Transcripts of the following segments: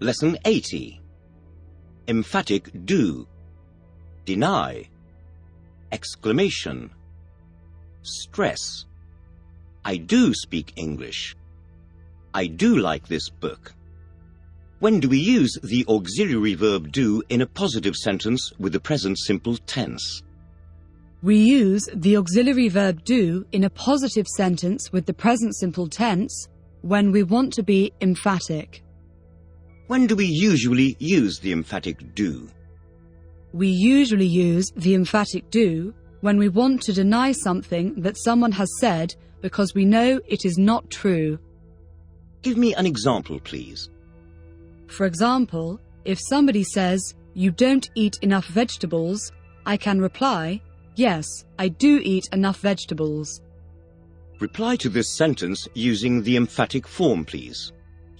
Lesson 80. Emphatic do. Deny. Exclamation. Stress. I do speak English. I do like this book. When do we use the auxiliary verb do in a positive sentence with the present simple tense? We use the auxiliary verb do in a positive sentence with the present simple tense when we want to be emphatic. When do we usually use the emphatic do? We usually use the emphatic do when we want to deny something that someone has said because we know it is not true. Give me an example, please. For example, if somebody says, "You don't eat enough vegetables," I can reply, "Yes, I do eat enough vegetables." Reply to this sentence using the emphatic form, please.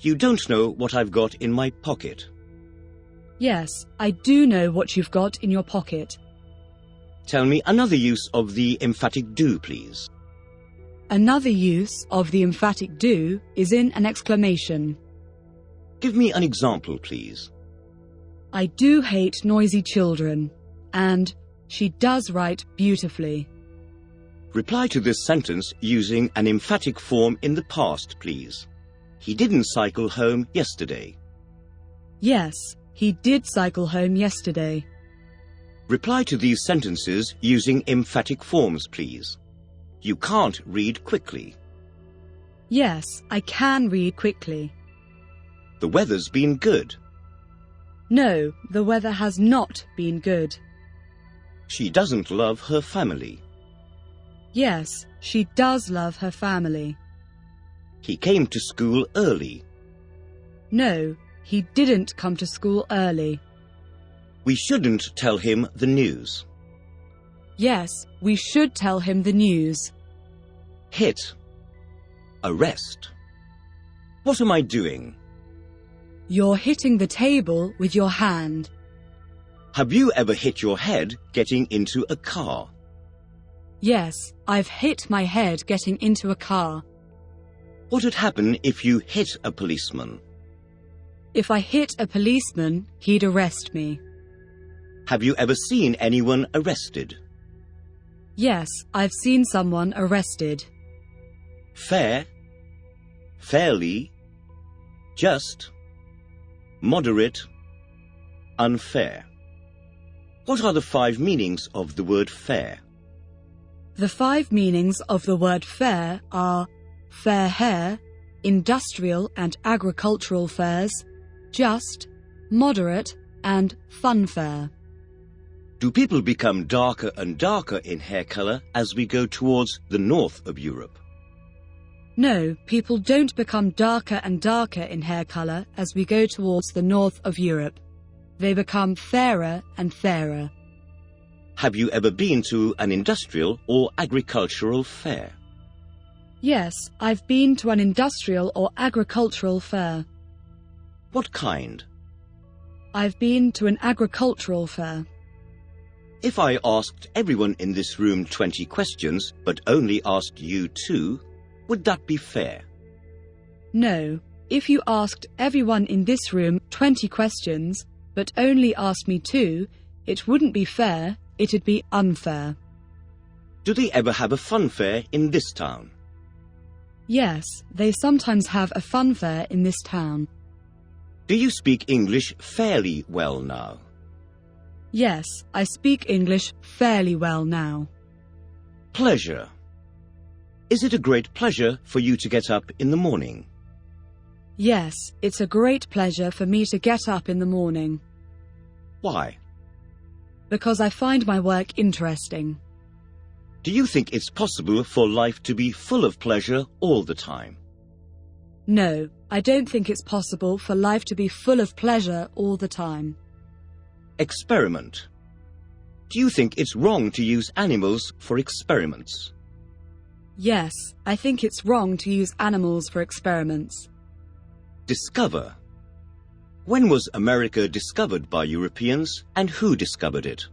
You don't know what I've got in my pocket. Yes, I do know what you've got in your pocket. Tell me another use of the emphatic do, please. Another use of the emphatic do is in an exclamation. Give me an example, please. I do hate noisy children, and she does write beautifully. Reply to this sentence using an emphatic form in the past, please. He didn't cycle home yesterday. Yes, he did cycle home yesterday. Reply to these sentences using emphatic forms, please. You can't read quickly. Yes, I can read quickly. The weather's been good. No, the weather has not been good. She doesn't love her family. Yes, she does love her family. He came to school early. No, he didn't come to school early. We shouldn't tell him the news. Yes, we should tell him the news. Hit. Arrest. What am I doing? You're hitting the table with your hand. Have you ever hit your head getting into a car? Yes, I've hit my head getting into a car. What would happen if you hit a policeman? If I hit a policeman, he'd arrest me. Have you ever seen anyone arrested? Yes, I've seen someone arrested. Fair, fairly, just, moderate, unfair. What are the 5 meanings of the word fair? The 5 meanings of the word fair are fair hair, industrial and agricultural fairs, just, moderate, and funfair. Do people become darker and darker in hair colour as we go towards the north of Europe? No, people don't become darker and darker in hair colour as we go towards the north of Europe. They become fairer and fairer. Have you ever been to an industrial or agricultural fair? Yes, I've been to an industrial or agricultural fair. What kind? I've been to an agricultural fair. If I asked everyone in this room 20 questions, but only asked you 2, would that be fair? No, if you asked everyone in this room 20 questions, but only asked me 2, it wouldn't be fair, it'd be unfair. Do they ever have a fun fair in this town? Yes, they sometimes have a fun fair in this town. Do you speak English fairly well now? Yes, I speak English fairly well now. Pleasure. Is it a great pleasure for you to get up in the morning? Yes, it's a great pleasure for me to get up in the morning. Why? Because I find my work interesting. Do you think it's possible for life to be full of pleasure all the time? No, I don't think it's possible for life to be full of pleasure all the time. Experiment. Do you think it's wrong to use animals for experiments? Yes, I think it's wrong to use animals for experiments. Discover. When was America discovered by Europeans, and who discovered it?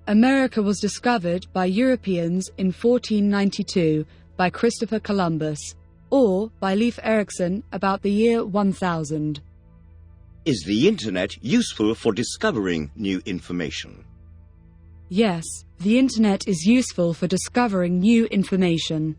America was discovered by Europeans in 1492 by Christopher Columbus, or by Leif Erikson about the year 1000. Is the internet useful for discovering new information? Yes, the internet is useful for discovering new information.